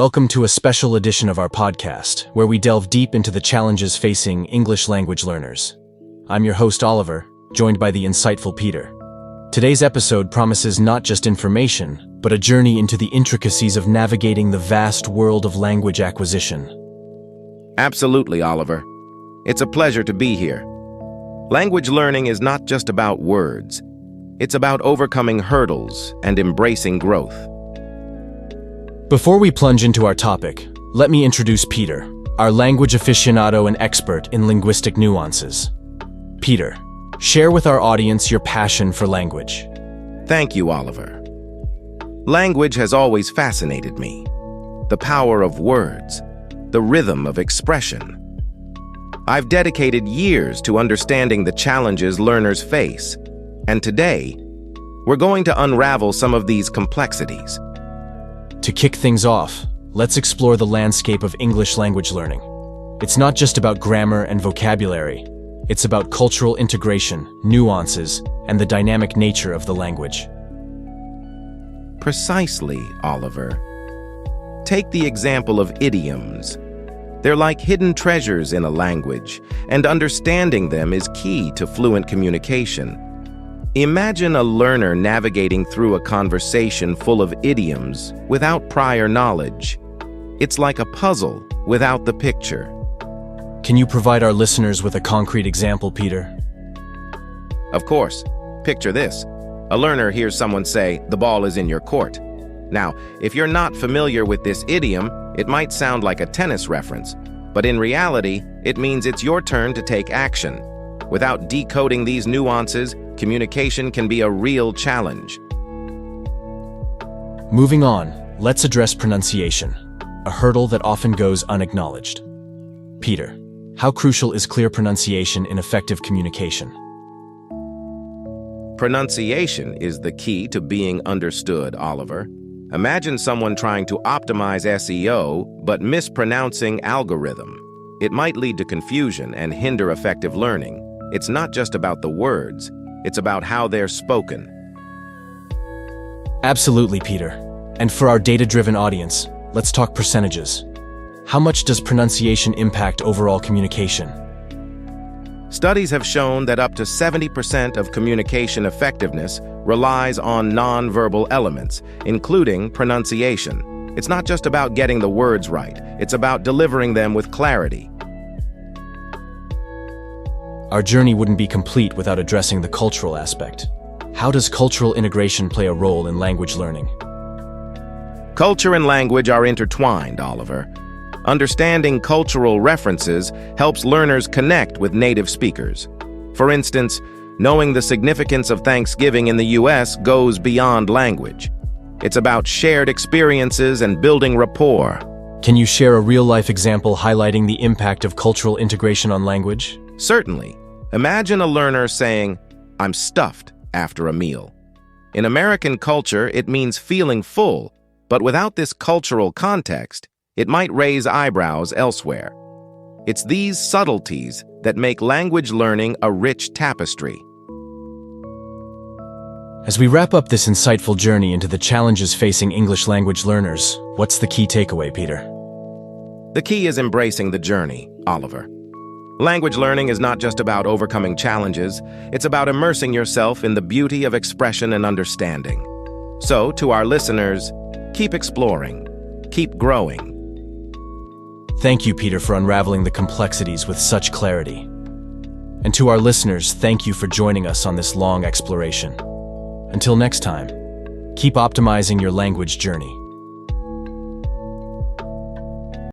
Welcome to a special edition of our podcast, where we delve deep into the challenges facing English language learners. I'm your host, Oliver, joined by the insightful Peter. Today's episode promises not just information, but a journey into the intricacies of navigating the vast world of language acquisition. Absolutely, Oliver. It's a pleasure to be here. Language learning is not just about words. It's about overcoming hurdles and embracing growth. Before we plunge into our topic, let me introduce Peter, our language aficionado and expert in linguistic nuances. Peter, share with our audience your passion for language. Thank you, Oliver. Language has always fascinated me. The power of words, the rhythm of expression. I've dedicated years to understanding the challenges learners face, and today, we're going to unravel some of these complexities. To kick things off, let's explore the landscape of English language learning. It's not just about grammar and vocabulary. It's about cultural integration, nuances, and the dynamic nature of the language. Precisely, Oliver. Take the example of idioms. They're like hidden treasures in a language, and understanding them is key to fluent communication. Imagine a learner navigating through a conversation full of idioms without prior knowledge. It's like a puzzle without the picture. Can you provide our listeners with a concrete example, Peter? Of course. Picture this. A learner hears someone say, "The ball is in your court." Now, if you're not familiar with this idiom, it might sound like a tennis reference, but in reality, it means it's your turn to take action. Without decoding these nuances, communication can be a real challenge. Moving on, let's address pronunciation, a hurdle that often goes unacknowledged. Peter, how crucial is clear pronunciation in effective communication? Pronunciation is the key to being understood, Oliver. Imagine someone trying to optimize SEO, but mispronouncing algorithm. It might lead to confusion and hinder effective learning. It's not just about the words, it's about how they're spoken. Absolutely, Peter. And for our data-driven audience, let's talk percentages. How much does pronunciation impact overall communication? Studies have shown that up to 70% of communication effectiveness relies on nonverbal elements, including pronunciation. It's not just about getting the words right, it's about delivering them with clarity. Our journey wouldn't be complete without addressing the cultural aspect. How does cultural integration play a role in language learning? Culture and language are intertwined, Oliver. Understanding cultural references helps learners connect with native speakers. For instance, knowing the significance of Thanksgiving in the US goes beyond language. It's about shared experiences and building rapport. Can you share a real-life example highlighting the impact of cultural integration on language? Certainly. Imagine a learner saying, "I'm stuffed," after a meal. In American culture, it means feeling full, but without this cultural context, it might raise eyebrows elsewhere. It's these subtleties that make language learning a rich tapestry. As we wrap up this insightful journey into the challenges facing English language learners, what's the key takeaway, Peter? The key is embracing the journey, Oliver. Language learning is not just about overcoming challenges, it's about immersing yourself in the beauty of expression and understanding. So, to our listeners, keep exploring, keep growing. Thank you, Peter, for unraveling the complexities with such clarity. And to our listeners, thank you for joining us on this long exploration. Until next time, keep optimizing your language journey.